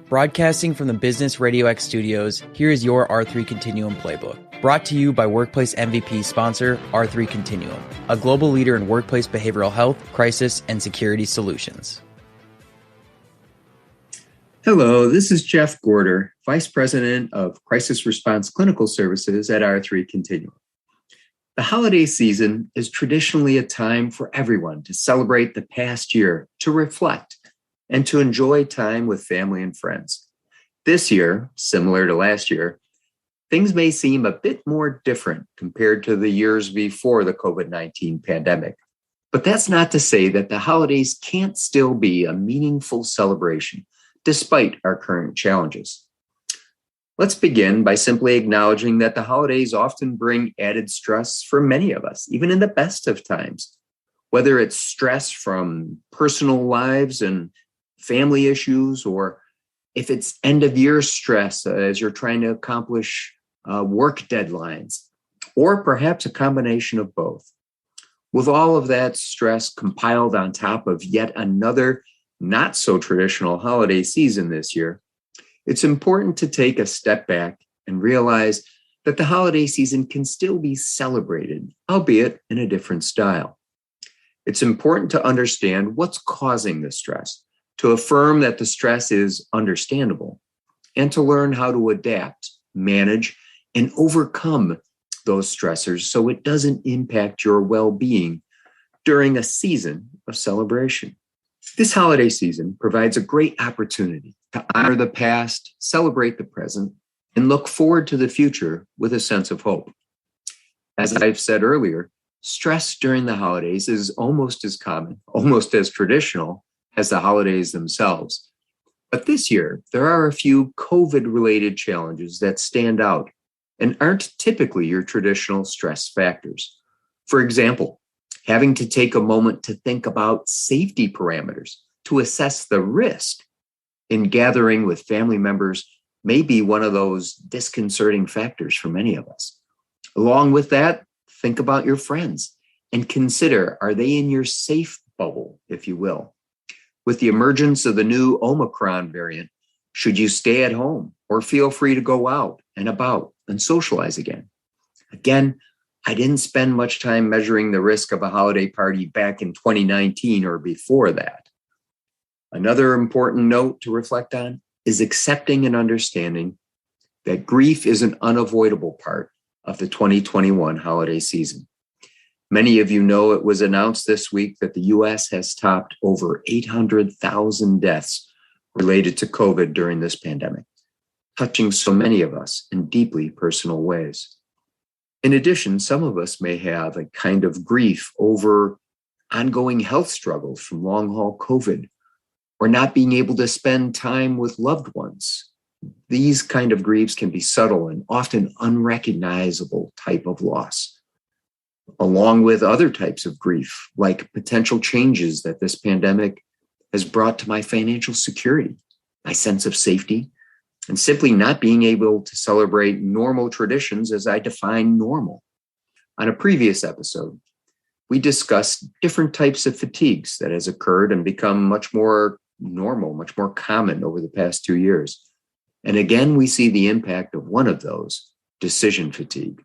Broadcasting from the Business RadioX studios, here is your R3 Continuum Playbook. Brought to you by Workplace MVP sponsor R3 Continuum, a global leader in workplace behavioral health, crisis, and security solutions. Hello, this is Jeff Gorter, Vice President of Crisis Response Clinical Services at R3 Continuum. The holiday season is traditionally a time for everyone to celebrate the past year, to reflect, and to enjoy time with family and friends. This year, similar to last year, things may seem a bit more different compared to the years before the COVID-19 pandemic. But that's not to say that the holidays can't still be a meaningful celebration, despite our current challenges. Let's begin by simply acknowledging that the holidays often bring added stress for many of us, even in the best of times. Whether it's stress from personal lives and family issues, or if it's end-of-year stress as you're trying to accomplish work deadlines, or perhaps a combination of both. With all of that stress compiled on top of yet another not-so-traditional holiday season this year, it's important to take a step back and realize that the holiday season can still be celebrated, albeit in a different style. It's important to understand what's causing the stress, to affirm that the stress is understandable, and to learn how to adapt, manage, and overcome those stressors so it doesn't impact your well-being during a season of celebration. This holiday season provides a great opportunity to honor the past, celebrate the present, and look forward to the future with a sense of hope. As I've said earlier, stress during the holidays is almost as common, almost as traditional as the holidays themselves. But this year, there are a few COVID-related challenges that stand out and aren't typically your traditional stress factors. For example, having to take a moment to think about safety parameters to assess the risk in gathering with family members may be one of those disconcerting factors for many of us. Along with that, think about your friends and consider, are they in your safe bubble, if you will? With the emergence of the new Omicron variant, should you stay at home or feel free to go out and about and socialize again? Again, I didn't spend much time measuring the risk of a holiday party back in 2019 or before that. Another important note to reflect on is accepting and understanding that grief is an unavoidable part of the 2021 holiday season. Many of you know it was announced this week that the U.S. has topped over 800,000 deaths related to COVID during this pandemic, touching so many of us in deeply personal ways. In addition, some of us may have a kind of grief over ongoing health struggles from long-haul COVID, or not being able to spend time with loved ones. These kind of griefs can be subtle and often unrecognizable type of loss, along with other types of grief, like potential changes that this pandemic has brought to my financial security, my sense of safety, and simply not being able to celebrate normal traditions as I define normal. On a previous episode, we discussed different types of fatigues that has occurred and become much more normal, much more common over the past 2 years. And again, we see the impact of one of those, decision fatigue,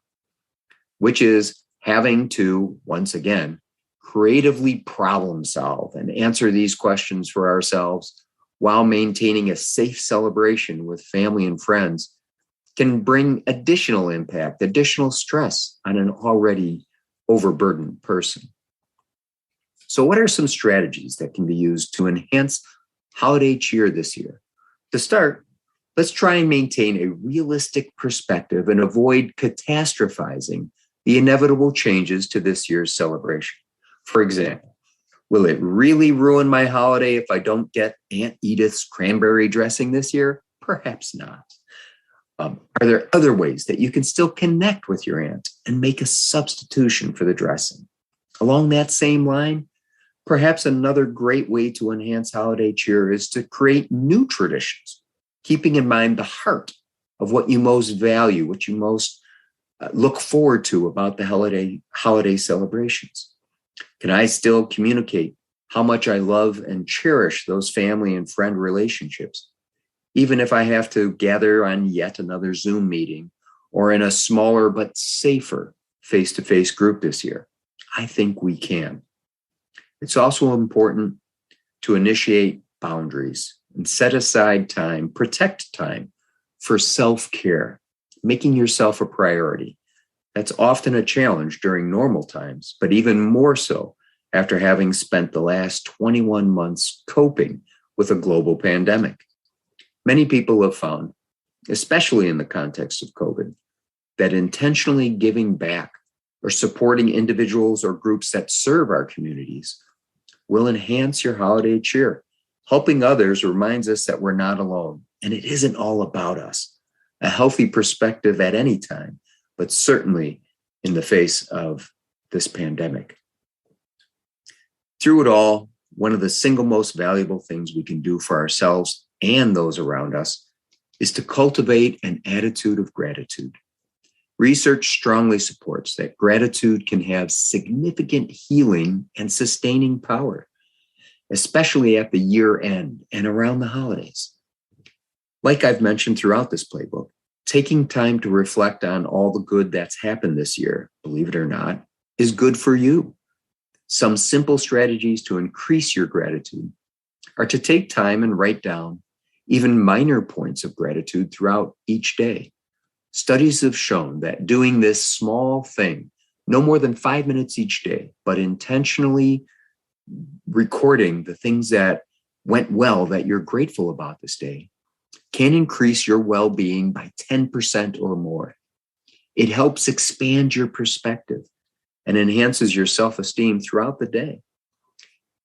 which is having to, once again, creatively problem solve and answer these questions for ourselves while maintaining a safe celebration with family and friends can bring additional impact, additional stress on an already overburdened person. So what are some strategies that can be used to enhance holiday cheer this year? To start, let's try and maintain a realistic perspective and avoid catastrophizing the inevitable changes to this year's celebration. For example, will it really ruin my holiday if I don't get Aunt Edith's cranberry dressing this year? Perhaps not. Are there other ways that you can still connect with your aunt and make a substitution for the dressing? Along that same line, perhaps another great way to enhance holiday cheer is to create new traditions, keeping in mind the heart of what you most value, what you most look forward to about the holiday celebrations. Can I still communicate how much I love and cherish those family and friend relationships, even if I have to gather on yet another Zoom meeting or in a smaller but safer face-to-face group this year. I think we can. It's also important to initiate boundaries and set aside time, protect time for self-care, making yourself a priority. That's often a challenge during normal times, but even more so after having spent the last 21 months coping with a global pandemic. Many people have found, especially in the context of COVID, that intentionally giving back or supporting individuals or groups that serve our communities will enhance your holiday cheer. Helping others reminds us that we're not alone, and it isn't all about us. A healthy perspective at any time, but certainly in the face of this pandemic. Through it all, one of the single most valuable things we can do for ourselves and those around us is to cultivate an attitude of gratitude. Research strongly supports that gratitude can have significant healing and sustaining power, especially at the year end and around the holidays. Like I've mentioned throughout this playbook, taking time to reflect on all the good that's happened this year, believe it or not, is good for you. Some simple strategies to increase your gratitude are to take time and write down even minor points of gratitude throughout each day. Studies have shown that doing this small thing, no more than 5 minutes each day, but intentionally recording the things that went well that you're grateful about this day, can increase your well-being by 10% or more. It helps expand your perspective and enhances your self-esteem throughout the day.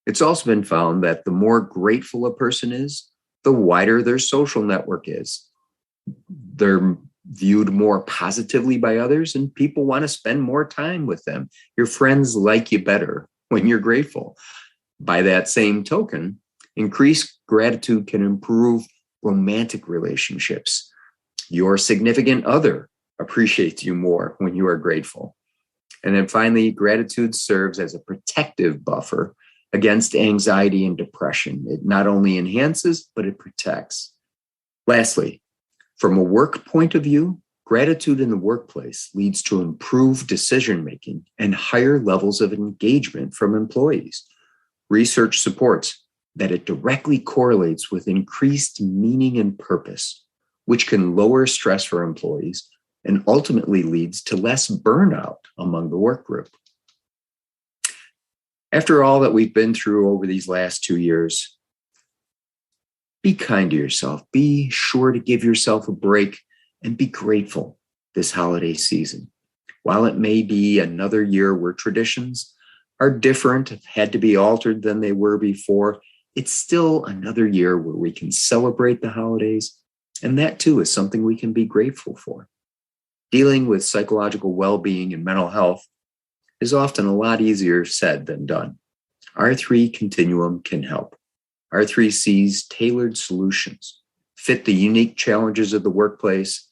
It's also been found that the more grateful a person is, the wider their social network is. They're viewed more positively by others, and people want to spend more time with them. Your friends like you better when you're grateful. By that same token, increased gratitude can improve romantic relationships. Your significant other appreciates you more when you are grateful. And then finally, gratitude serves as a protective buffer against anxiety and depression. It not only enhances, but it protects. Lastly, from a work point of view, gratitude in the workplace leads to improved decision-making and higher levels of engagement from employees. Research supports that it directly correlates with increased meaning and purpose, which can lower stress for employees and ultimately leads to less burnout among the work group. After all that we've been through over these last 2 years, be kind to yourself. Be sure to give yourself a break and be grateful this holiday season. While it may be another year where traditions are different, have had to be altered than they were before, it's still another year where we can celebrate the holidays, and that too is something we can be grateful for. Dealing with psychological well-being and mental health is often a lot easier said than done. R3 Continuum can help. R3C's tailored solutions fit the unique challenges of the workplace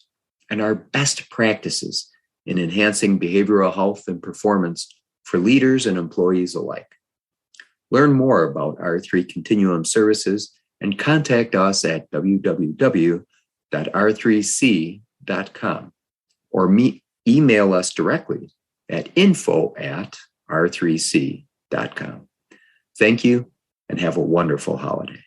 and are best practices in enhancing behavioral health and performance for leaders and employees alike. Learn more about R3 Continuum services and contact us at www.r3c.com or email us directly at info@r3c.com. Thank you and have a wonderful holiday.